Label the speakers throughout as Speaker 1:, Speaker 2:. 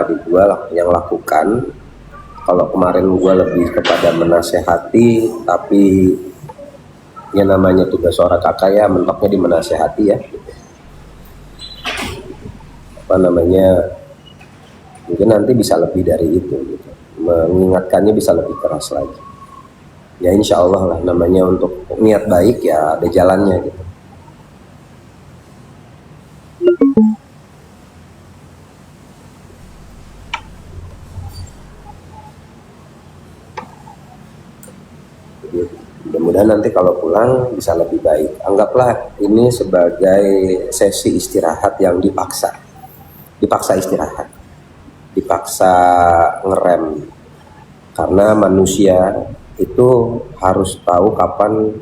Speaker 1: Tapi gue yang lakukan. Kalau kemarin gue lebih kepada menasehati, tapi yang namanya tugas seorang kakak ya mentoknya di menasehati ya. Apa namanya, mungkin nanti bisa lebih dari itu gitu. Mengingatkannya bisa lebih keras lagi. Ya insya Allah lah, namanya untuk niat baik ya ada jalannya gitu. Jadi, mudah-mudahan nanti kalau pulang bisa lebih baik. Anggaplah ini sebagai sesi istirahat yang dipaksa istirahat, dipaksa ngerem. Karena manusia itu harus tahu kapan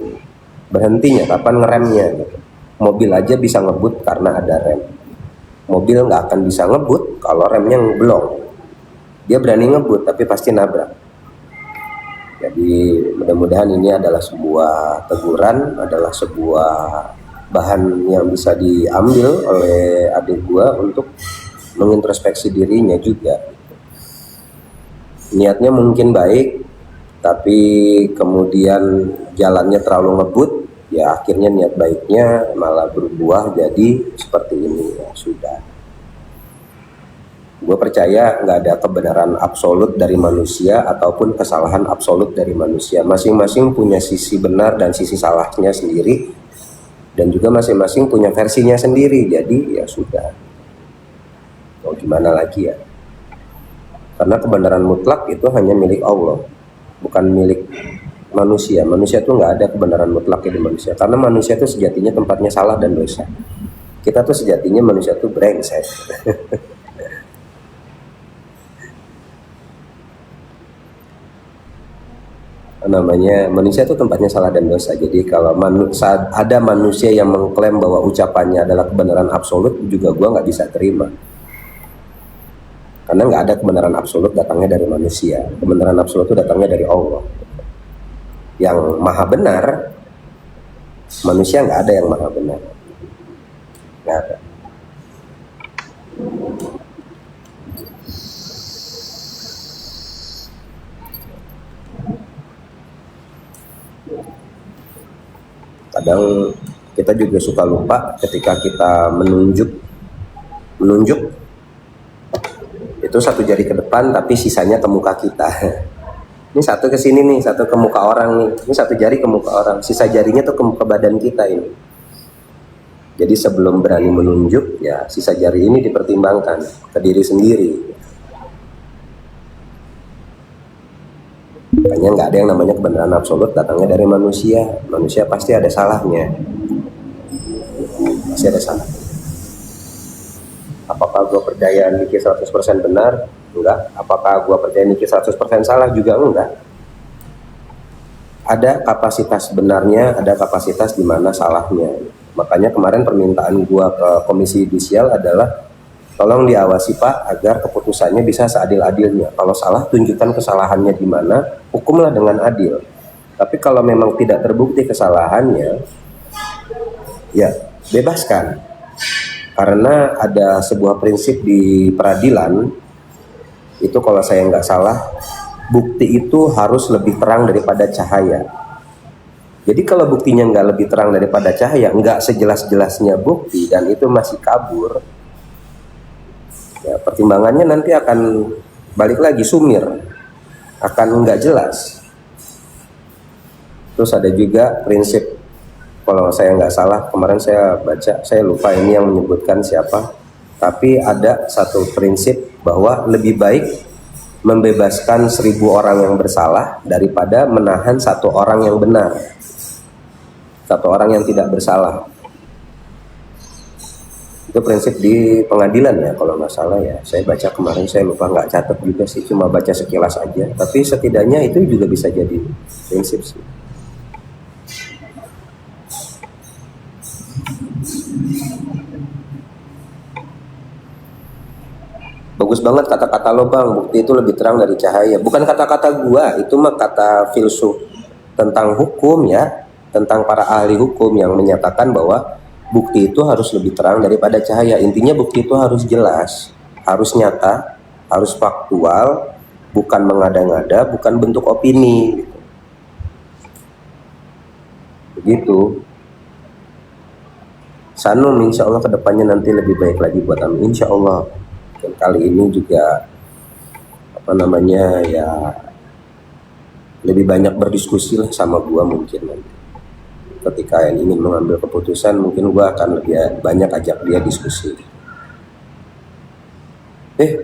Speaker 1: berhentinya, kapan ngeremnya gitu. Mobil aja bisa ngebut karena ada rem. Mobil nggak akan bisa ngebut kalau remnya belum. Dia berani ngebut tapi pasti nabrak. Jadi mudah-mudahan ini adalah sebuah teguran, adalah sebuah bahan yang bisa diambil oleh adik gua untuk mengintrospeksi dirinya juga. Niatnya mungkin baik, tapi kemudian jalannya terlalu ngebut, ya akhirnya niat baiknya malah berbuah jadi seperti ini. Ya sudah. Gue percaya nggak ada kebenaran absolut dari manusia ataupun kesalahan absolut dari manusia. Masing-masing punya sisi benar dan sisi salahnya sendiri, dan juga masing-masing punya versinya sendiri. Jadi ya sudah, mau gimana lagi ya. Karena kebenaran mutlak itu hanya milik Allah, bukan milik manusia. Manusia itu nggak ada kebenaran mutlaknya di manusia. Karena manusia itu sejatinya tempatnya salah dan dosa. Kita tuh sejatinya manusia tuh brengsek. Namanya manusia itu tempatnya salah dan dosa. Jadi kalau ada manusia yang mengklaim bahwa ucapannya adalah kebenaran absolut, juga gua nggak bisa terima. Karena nggak ada kebenaran absolut datangnya dari manusia. Kebenaran absolut itu datangnya dari Allah yang maha benar. Manusia nggak ada yang maha benar, nggak ada. Kadang kita juga suka lupa ketika kita menunjuk itu satu jari ke depan tapi sisanya ke muka kita. Ini satu ke sini nih, satu ke muka orang nih. Ini satu jari ke muka orang, sisa jarinya tuh ke badan kita ini. Jadi sebelum berani menunjuk, ya sisa jari ini dipertimbangkan ke diri sendiri. Makanya nggak ada yang namanya kebenaran absolut datangnya dari manusia. Manusia pasti ada salahnya. Pasti ada salah. Apakah gue percaya Niki 100% benar? Enggak. Apakah gue percaya Niki 100% salah? Juga enggak. Ada kapasitas benarnya, ada kapasitas di mana salahnya. Makanya kemarin permintaan gue ke Komisi Yudisial adalah tolong diawasi Pak agar keputusannya bisa seadil-adilnya. Kalau salah tunjukkan kesalahannya di mana, hukumlah dengan adil. Tapi kalau memang tidak terbukti kesalahannya, ya bebaskan. Karena ada sebuah prinsip di peradilan, itu kalau saya nggak salah, bukti itu harus lebih terang daripada cahaya. Jadi kalau buktinya nggak lebih terang daripada cahaya, nggak sejelas-jelasnya bukti, dan itu masih kabur, ya pertimbangannya nanti akan balik lagi sumir, akan nggak jelas. Terus ada juga prinsip, kalau saya nggak salah kemarin saya baca, saya lupa ini yang menyebutkan siapa, tapi ada satu prinsip bahwa lebih baik membebaskan 1000 orang yang bersalah daripada menahan 1 orang yang benar, 1 orang yang tidak bersalah. Itu prinsip di pengadilan ya kalau nggak salah ya. Saya baca kemarin, saya lupa, nggak catat juga sih, cuma baca sekilas aja. Tapi setidaknya itu juga bisa jadi prinsip sih. Bagus banget kata-kata lo Bang, bukti itu lebih terang dari cahaya. Bukan kata-kata gua, itu mah kata filsuf tentang hukum ya, tentang para ahli hukum yang menyatakan bahwa bukti itu harus lebih terang daripada cahaya. Intinya bukti itu harus jelas, harus nyata, harus faktual, bukan mengada-ngada, bukan bentuk opini gitu. Begitu. Sanum insya Allah kedepannya nanti lebih baik lagi buat Ami, insya Allah. Dan kali ini juga apa namanya ya, lebih banyak berdiskusi lah sama gua mungkin nanti. Ketika yang ingin mengambil keputusan mungkin gua akan lebih banyak ajak dia diskusi.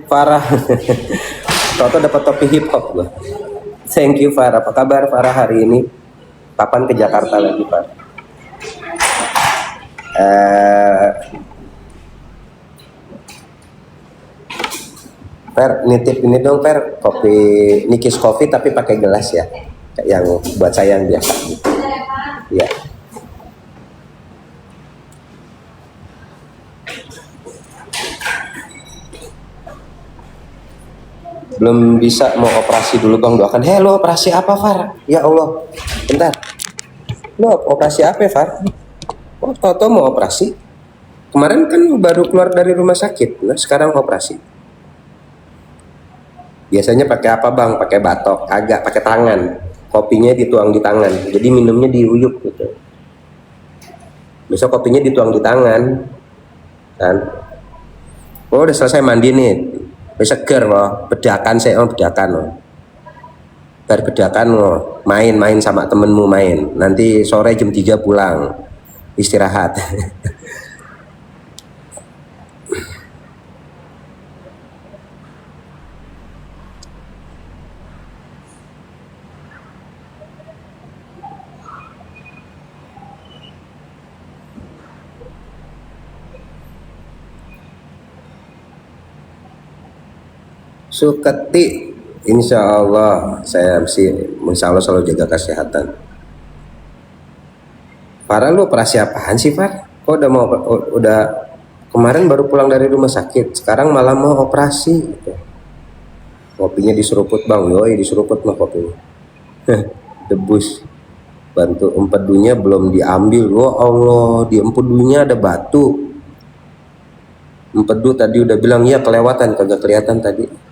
Speaker 1: Farah, Toto dapat topi hip hop gua. Thank you Farah. Apa kabar Farah hari ini? Kapan ke Jakarta lagi Farah? Fer, nitip ini dong Fer, kopi Nikis Coffee tapi pakai gelas ya, kayak yang buat saya yang biasa gitu. Ya. Belum bisa, mau operasi dulu Bang, doakan. Lo operasi apa Far? Ya Allah, bentar. Lo operasi apa Far? Oh, Toto mau operasi? Kemarin kan baru keluar dari rumah sakit, nah sekarang operasi. Biasanya pakai apa Bang? Pakai batok, agak pakai tangan. Kopinya dituang di tangan, jadi minumnya diuyup gitu. Besok kopinya dituang di tangan, kan? Oh udah selesai mandi nih, seger loh, bedakan saya, bedakan loh. Biar bedakan loh, main-main sama temenmu main. Nanti sore jam 3 pulang, istirahat. Suketi, insya Allah saya insya Allah selalu jaga kesehatan. Farah lu operasi apaan sih Far? Kok udah kemarin baru pulang dari rumah sakit, sekarang malah mau operasi gitu. Kopinya diseruput Bang, yoi diseruput mah kopinya. Debus. Bantu empedunya belum diambil. Oh Allah, di empedunya ada batu. Empedu tadi udah bilang iya kelewatan, kagak kelihatan tadi.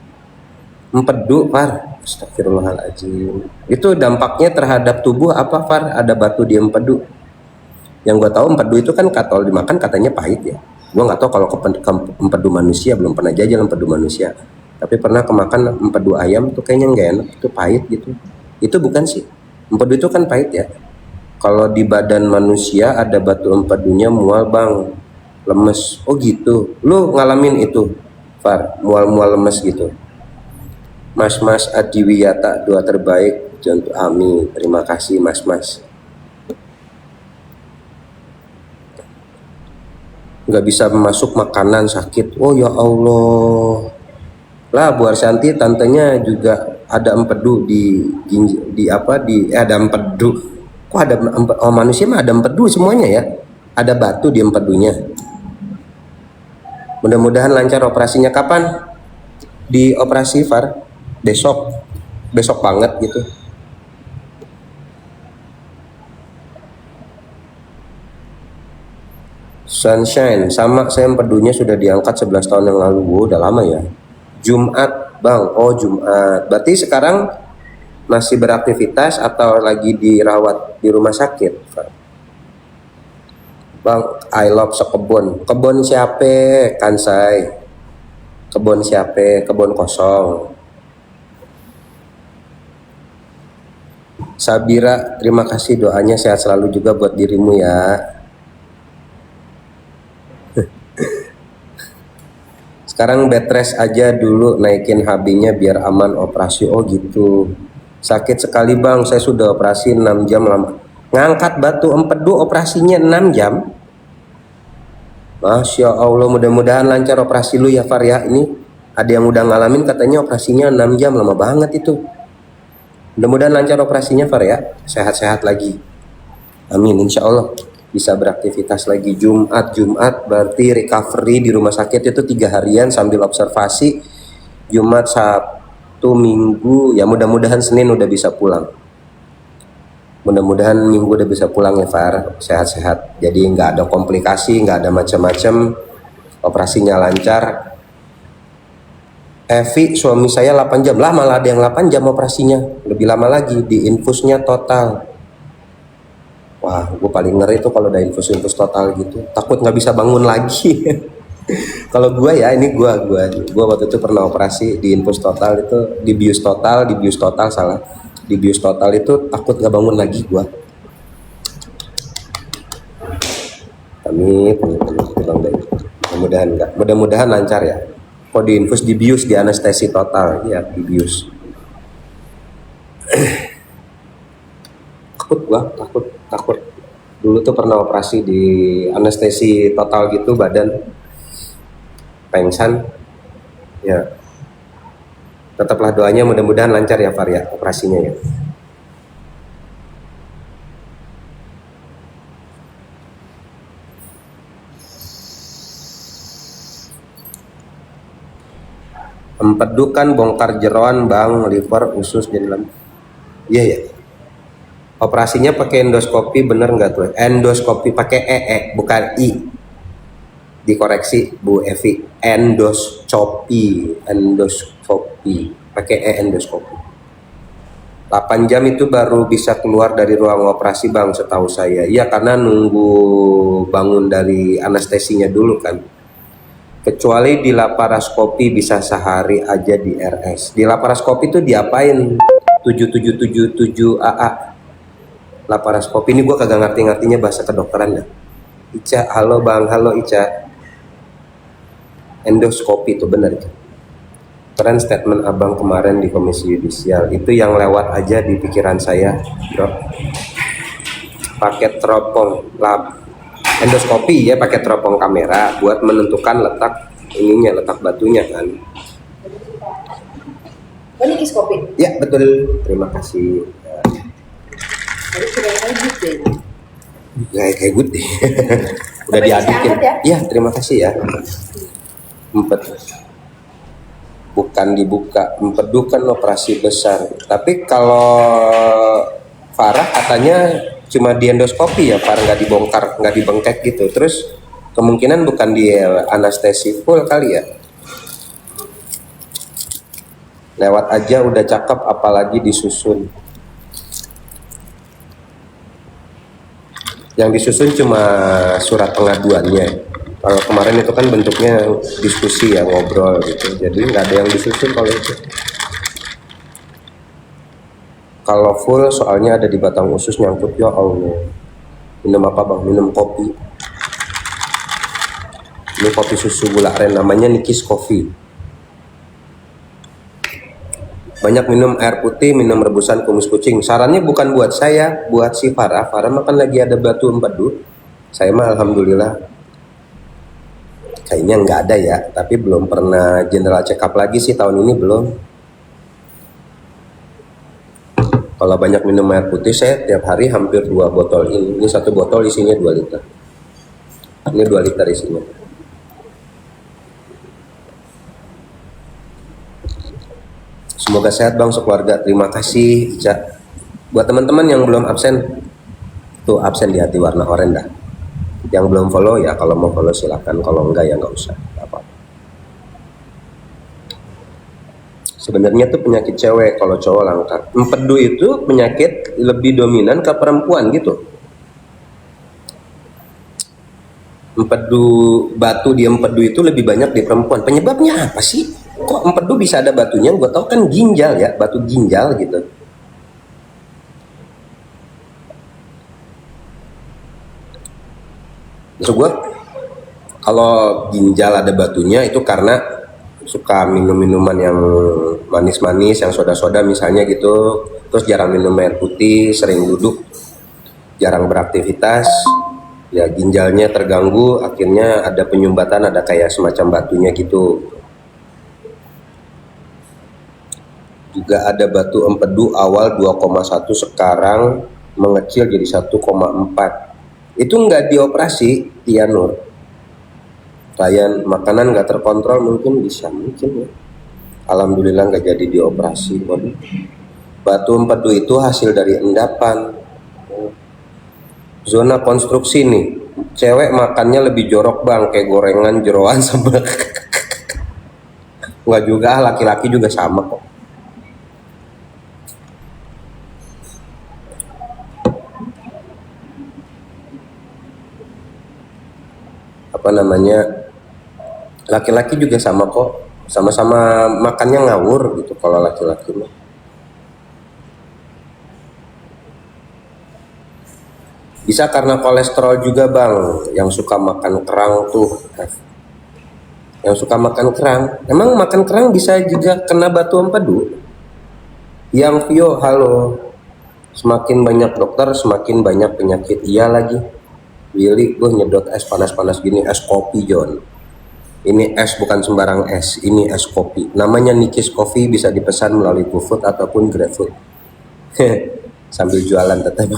Speaker 1: Empedu Far, astagfirullahaladzim. Itu dampaknya terhadap tubuh apa Far? Ada batu di empedu. Yang gue tahu empedu itu kan kalau dimakan katanya pahit ya. Gue nggak tahu kalau ke empedu manusia, belum pernah jajal empedu manusia. Tapi pernah kemakan empedu ayam tuh kayaknya nggak enak, itu pahit gitu. Itu bukan sih, empedu itu kan pahit ya. Kalau di badan manusia ada batu empedunya mual Bang, lemes. Oh gitu, lu ngalamin itu Far, mual-mual lemes gitu? Mas Adiwiyata, doa terbaik untuk Ami. Terima kasih Mas. Nggak bisa masuk makanan, sakit. Oh ya Allah. Lah Bu Arsanti, tantenya juga ada empedu ada empedu. Kok ada manusia mah ada empedu semuanya ya. Ada batu di empedunya. Mudah-mudahan lancar operasinya. Kapan di operasi Far? Besok banget gitu. Sunshine sama saya empedunya sudah diangkat 11 tahun yang lalu. Udah lama ya. Jumat Bang, oh Jumat berarti sekarang masih beraktivitas atau lagi dirawat di rumah sakit Bang? I love kebun siapa Kansai, kebun siapa, kebun kosong. Sabira, terima kasih doanya, sehat selalu juga buat dirimu ya. Sekarang bed rest aja dulu, naikin HB-nya biar aman operasi. Oh gitu. Sakit sekali Bang, saya sudah operasi 6 jam lama. Ngangkat batu empedu operasinya 6 jam. Masya Allah, mudah-mudahan lancar operasi lu ya Far ya. Ini ada yang udah ngalamin katanya operasinya 6 jam, lama banget itu. Mudah-mudahan lancar operasinya Far ya, sehat-sehat lagi. Amin, insya Allah bisa beraktivitas lagi. Jumat berarti recovery di rumah sakit itu 3 harian sambil observasi. Jumat, Sabtu, Minggu, ya mudah-mudahan Senin udah bisa pulang. Mudah-mudahan Minggu udah bisa pulang ya Far, sehat-sehat. Jadi nggak ada komplikasi, nggak ada macam-macam, operasinya lancar. Evi, suami saya 8 jam lah, malah ada yang 8 jam operasinya, lebih lama lagi, di infusnya total. Wah, gue paling ngeri tuh kalau udah infus total gitu, takut nggak bisa bangun lagi. Kalau gue ya, ini gue waktu itu pernah operasi di infus total itu, di bius total salah, di bius total itu takut nggak bangun lagi gue. Kami bilang dari mudah-mudahan enggak, mudah-mudahan lancar ya. Kok di infus, di bius, di anestesi total, ya di bius. Takut gua, takut. Dulu tuh pernah operasi di anestesi total gitu, badan pengsan. Ya, tetaplah doanya mudah-mudahan lancar ya Far ya, operasinya ya. Empedu kan bongkar jeroan bang, liver, usus dan dalam. Iya ya. Operasinya pakai endoskopi bener nggak tuh? Endoskopi pakai bukan I. Dikoreksi Bu Evi. Endoskopi pakai endoskopi. 8 jam itu baru bisa keluar dari ruang operasi bang, setahu saya. Iya, karena nunggu bangun dari anestesinya dulu kan. Kecuali di laparoskopi bisa sehari aja di RS. Di laparoskopi itu diapain? 7777 AA. Laparoskopi ini gue kagak ngerti-ngertinya bahasa kedokteran ya. Ica, halo bang, halo Ica. Endoskopi itu benar itu. Keren statement abang kemarin di komisi yudisial. Itu yang lewat aja di pikiran saya, bro. Pakai teropong lab. Endoskopi ya, pakai teropong kamera buat menentukan letak ininya, letak batunya kan.
Speaker 2: Oh, ini kiskopi?
Speaker 1: Ya betul, terima kasih. Kayak good deh. Udah diadikin. Ya terima kasih ya. Bukan dibuka, empedu kan operasi besar. Tapi kalau Farah katanya cuma di endoskopi ya, Farah nggak dibongkar, nggak dibengkek gitu. Terus kemungkinan bukan di anestesi full kali ya. Lewat aja udah cakep, apalagi disusun. Yang disusun cuma surat pengaduannya. Kalau kemarin itu kan bentuknya diskusi ya, ngobrol gitu. Jadi nggak ada yang disusun kalau itu. Kalau full soalnya ada di batang usus nyangkut, ya Allah. Minum apa bang? Minum kopi. Ini kopi susu gula aren, namanya Nikis Coffee. Banyak minum air putih, minum rebusan kumis kucing. Sarannya bukan buat saya, buat si Farah. Farah makan lagi ada batu empedu. Saya mah alhamdulillah kayaknya nggak ada ya, tapi belum pernah general check up lagi sih tahun ini belum. Kalau banyak minum air putih, saya tiap hari hampir 2 botol ini. Ini 1 botol isinya 2 liter. Ini 2 liter isinya. Semoga sehat bang sekeluarga. Terima kasih Ica. Buat teman-teman yang belum absen, tuh absen di hati warna oranye dah. Yang belum follow ya kalau mau follow silahkan, kalau enggak ya nggak usah, nggak apa-apa. Sebenarnya tuh penyakit cewek, kalau cowok langka. Empedu itu penyakit lebih dominan ke perempuan gitu. Empedu, batu di empedu itu lebih banyak di perempuan. Penyebabnya apa sih? Kok empedu bisa ada batunya? Gue tau kan ginjal ya, batu ginjal gitu. Maksud gue, kalau ginjal ada batunya itu karena suka minum minuman yang manis-manis, yang soda-soda misalnya gitu. Terus jarang minum air putih, sering duduk, jarang beraktivitas. Ya ginjalnya terganggu, akhirnya ada penyumbatan, ada kayak semacam batunya gitu. Juga ada batu empedu awal 2,1 sekarang mengecil jadi 1,4. Itu nggak dioperasi, Tia Nur. Ryan, makanan nggak terkontrol mungkin bisa, mungkin ya. Alhamdulillah nggak jadi dioperasi. Waduh. Batu empedu itu hasil dari endapan. Zona konstruksi nih, cewek makannya lebih jorok bang, kayak gorengan, jeroan, sama Nggak juga, laki-laki juga sama kok. Apa namanya, laki-laki juga sama kok, sama-sama makannya ngawur gitu kalau laki-laki mah. Bisa karena kolesterol juga bang, yang suka makan kerang tuh, yang suka makan kerang, emang makan kerang bisa juga kena batu empedu. Yang Vio, halo, semakin banyak dokter semakin banyak penyakit. Iya lagi Willy, gue nyedot es panas-panas gini, es kopi John. Ini es bukan sembarang es, ini es kopi. Namanya Nikis Coffee, bisa dipesan melalui GoFood ataupun GrabFood. Sambil jualan tetap.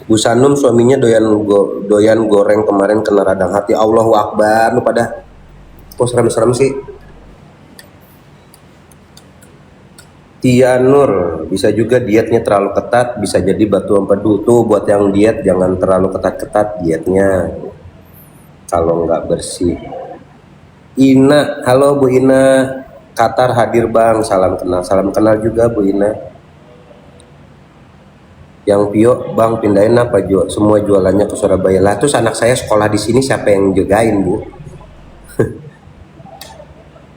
Speaker 1: Bu Sanum suaminya doyan goreng kemarin kena radang hati. Allahu Akbar, lu pada kok serem-serem sih. Tia Nur, bisa juga dietnya terlalu ketat, bisa jadi batu empedu. Tuh buat yang diet jangan terlalu ketat-ketat dietnya kalau nggak bersih. Ina, halo Bu Ina, Qatar hadir bang, salam kenal juga Bu Ina. Yang Pio, bang pindahin apa semua jualannya ke Surabaya lah. Terus anak saya sekolah di sini siapa yang jagain Bu?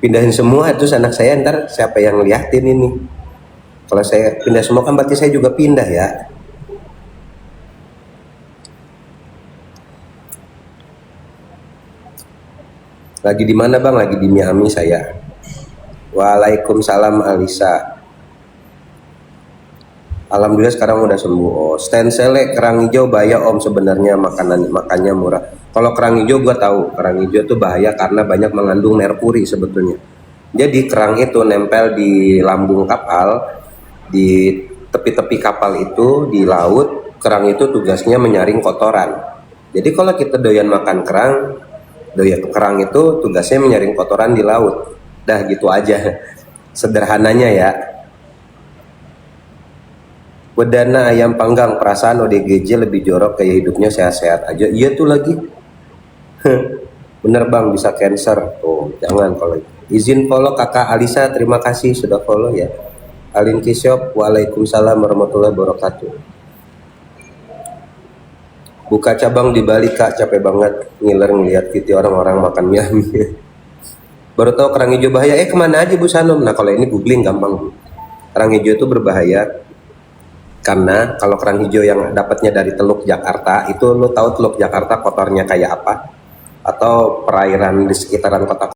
Speaker 1: Pindahin semua, terus anak saya ntar siapa yang liatin ini? Kalau saya pindah semua kan berarti saya juga pindah ya. Lagi di mana bang? Lagi di Miami saya. Waalaikumsalam Alisa. Alhamdulillah sekarang udah sembuh. Oh, stensele kerang hijau bahaya om, sebenarnya makannya murah. Kalau kerang hijau gua tahu, kerang hijau itu bahaya karena banyak mengandung merkuri sebetulnya. Jadi kerang itu nempel di lambung kapal, di tepi-tepi kapal itu di laut, kerang itu tugasnya menyaring kotoran. Jadi kalau kita doyan makan kerang itu tugasnya menyaring kotoran di laut. Dah gitu aja. Sederhananya ya. Wedana ayam panggang, perasaan ODGJ lebih jorok, kayak hidupnya sehat-sehat aja. Iya tuh lagi. Bener bang, bisa cancer. Oh, jangan kalau itu. Izin follow kakak Alisa, terima kasih sudah follow ya. Alin Kisyop, waalaikumsalam warahmatullahi wabarakatuh. Buka cabang di Bali kak, capek banget ngiler ngeliat video orang-orang makan mie. Baru tahu kerang hijau bahaya, kemana aja Bu Sanum? Nah kalau ini googling gampang Bu. Kerang hijau itu berbahaya karena kalau kerang hijau yang dapatnya dari Teluk Jakarta, itu lo tahu Teluk Jakarta kotornya kayak apa? Atau perairan di sekitaran kota